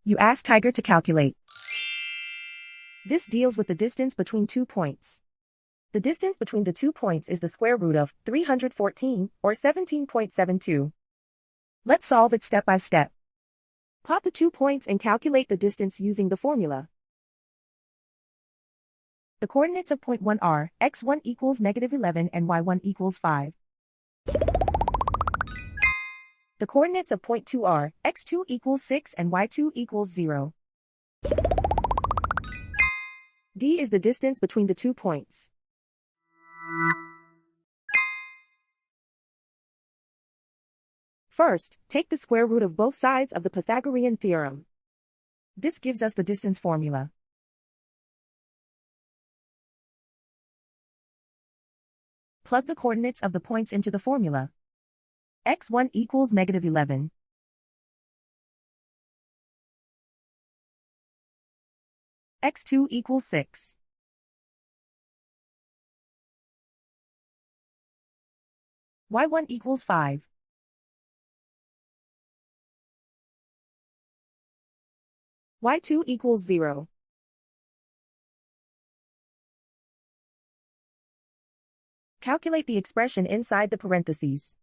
You ask Tiger to calculate. This deals with the distance between 2 points. The distance between the 2 points is the square root of 314, or 17.72. Let's solve it step by step. Plot the 2 points and calculate the distance using the formula. The coordinates of point 1 are x1 equals -11 and y1 equals 5. The coordinates of point 2 are x2 equals 6 and y2 equals 0. D is the distance between the 2 points. First, take the square root of both sides of the Pythagorean theorem. This gives us the distance formula. Plug the coordinates of the points into the formula. x1 equals -11. x2 equals 6. y1 equals 5. y2 equals 0. Calculate the expression inside the parentheses.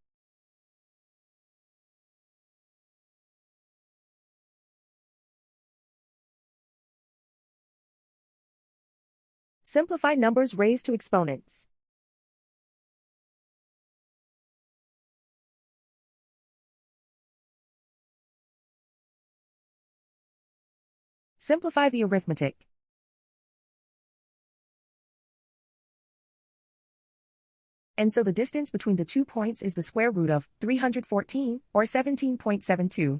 Simplify numbers raised to exponents. Simplify the arithmetic. And so the distance between the 2 points is the square root of 314, or 17.72.